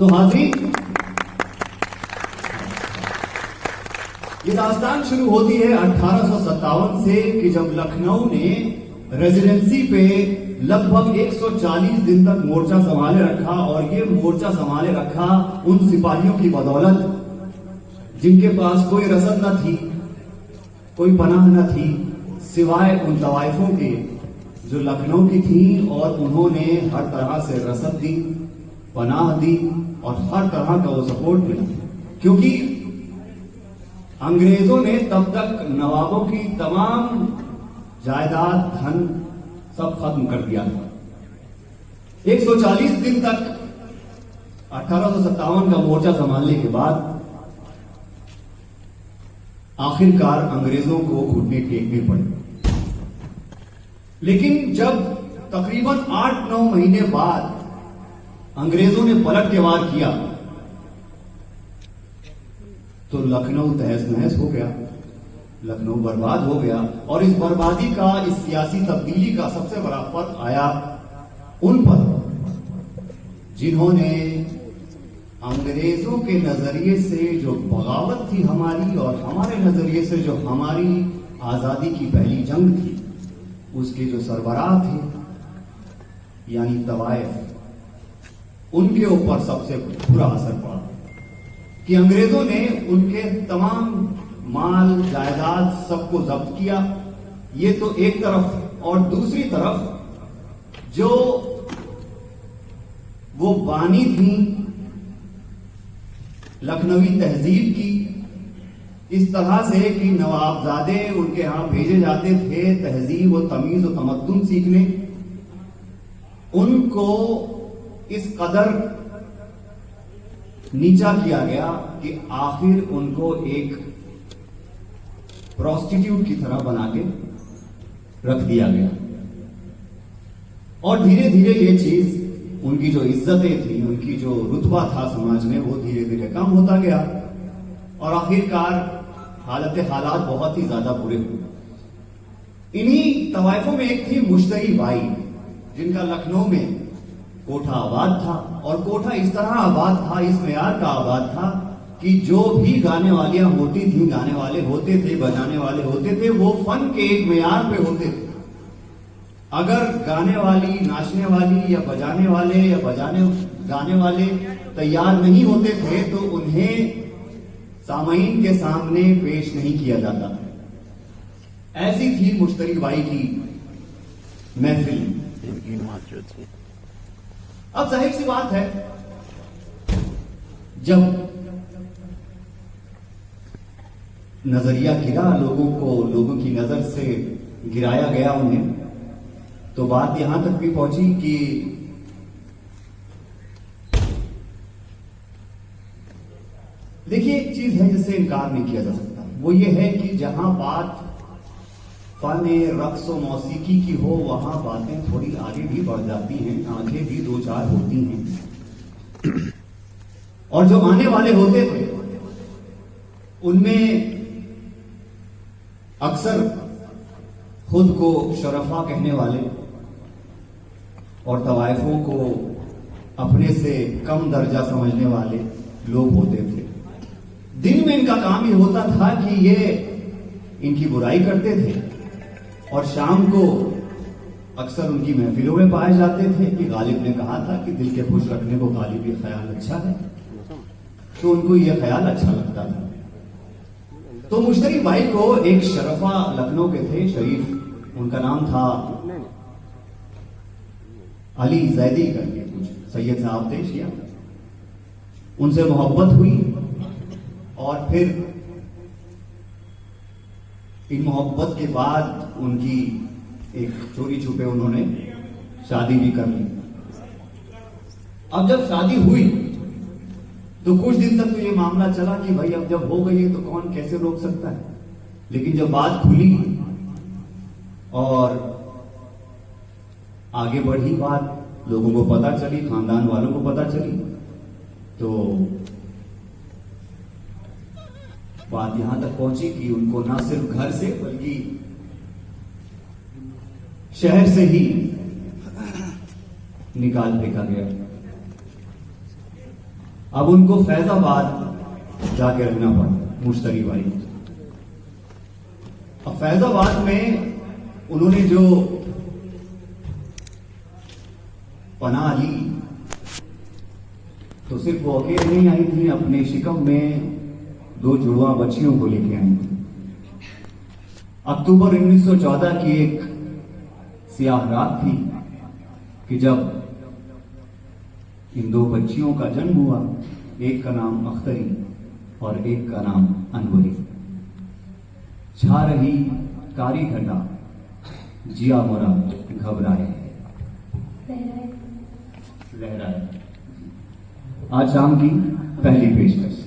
तो हाज़रीन, ये दास्तान शुरू होती है 1857 से कि जब लखनऊ ने रेजिडेंसी पे लगभग 140 दिन तक मोर्चा संभाले रखा। और ये मोर्चा संभाले रखा उन सिपाहियों की बदौलत जिनके पास कोई रसद न थी, कोई पनाह न थी, सिवाय उन तवाइफों के जो लखनऊ की थी। और उन्होंने हर तरह से रसद दी, पनाह दी और हर तरह का वो सपोर्ट मिला, क्योंकि अंग्रेजों ने तब तक नवाबों की तमाम जायदाद, धन सब खत्म कर दिया था। 140 दिन तक 1857 का मोर्चा संभालने के बाद आखिरकार अंग्रेजों को घुटने टेकने पड़े। लेकिन जब तकरीबन 8-9 महीने बाद अंग्रेजों ने पलट के वार किया तो लखनऊ तहस नहस हो गया, लखनऊ बर्बाद हो गया। और इस बर्बादी का, इस सियासी तब्दीली का सबसे बड़ा फर्क आया उन पर जिन्होंने अंग्रेजों के नजरिए से जो बगावत थी हमारी और हमारे नजरिए से जो हमारी आजादी की पहली जंग थी, उसके जो सरबराह थे यानी तवाइफ, उनके ऊपर सबसे बुरा असर पड़ा कि अंग्रेजों ने उनके तमाम माल, जायदाद सबको जब्त किया। ये तो एक तरफ, और दूसरी तरफ जो वो बानी थी लखनवी तहजीब की, इस तरह से कि नवाबजादे उनके यहां भेजे जाते थे तहजीब और तमीज और तमद्दुन सीखने, उनको इस कदर नीचा किया गया कि आखिर उनको एक प्रोस्टिट्यूट की तरह बना के रख दिया गया। और धीरे धीरे ये चीज, उनकी जो इज्जतें थी, उनकी जो रुतबा था समाज में, वो धीरे धीरे कम होता गया और आखिरकार हालात बहुत ही ज्यादा बुरे हुए। इन्हीं तवाइफों में एक थी मुश्तरी बाई, जिनका लखनऊ में कोठा आबाद था। और कोठा इस तरह आबाद था, इस मेयार का आबाद था कि जो भी गाने वालियां होती थी, गाने वाले होते थे, बजाने वाले होते थे, वो फन के एक मेयार पे होते थे। अगर गाने वाली, नाचने वाली या बजाने वाले या गाने वाले तैयार नहीं होते थे तो उन्हें सामईन के सामने पेश नहीं किया जाता। ऐसी थी मुश्तरी बाई की महफिल। अब जाहिर सी बात है, जब नजरिया गिरा लोगों की नजर से गिराया गया उन्हें, तो बात यहां तक भी पहुंची कि देखिए, एक चीज है जिससे इनकार नहीं किया जा सकता, वो ये है कि जहां बात फन, रक्स और मौसीकी की हो, वहां बातें थोड़ी आगे भी बढ़ जाती हैं, आंखें भी दो चार होती हैं। और जो आने वाले होते थे उनमें अक्सर खुद को शरफा कहने वाले और तवाइफों को अपने से कम दर्जा समझने वाले लोग होते थे। दिन में इनका काम ही होता था कि ये इनकी बुराई करते थे और शाम को अक्सर उनकी महफिलों में पाए जाते थे कि गालिब ने कहा था कि दिल के खुश रखने को गालिब ये ख्याल अच्छा है, तो उनको यह ख्याल अच्छा लगता था। तो मुश्तरी बाई को एक शरफा लखनऊ के थे, शरीफ उनका नाम था, अली जैदी करके कुछ सैयद साहब थे शिया, उनसे मोहब्बत हुई और फिर इन मोहब्बत के बाद उनकी एक चोरी छुपे उन्होंने शादी भी कर ली। अब जब शादी हुई तो कुछ दिन तक तो ये मामला चला कि भाई अब जब हो गई है तो कौन कैसे रोक सकता है। लेकिन जब बात खुली और आगे बढ़ी बात, लोगों को पता चली, खानदान वालों को पता चली, तो बात यहां तक पहुंची कि उनको ना सिर्फ घर से बल्कि शहर से ही निकाल फेंका गया। अब उनको फैजाबाद जाके रहना पड़ा, मुश्तरी वाली। अब फैजाबाद में उन्होंने जो पनाह ली, तो सिर्फ वो अकेले नहीं आई थी, अपने शिकम में 2 जुड़वा बच्चियों को लेके आई थी। अक्टूबर 1914 की एक स्याह रात थी कि जब इन 2 बच्चियों का जन्म हुआ। एक का नाम अख्तरी और एक का नाम अनवरी। छा रही कारी घटा, जिया मोरा घबराए लहराए। आज शाम की पहली पेशकश।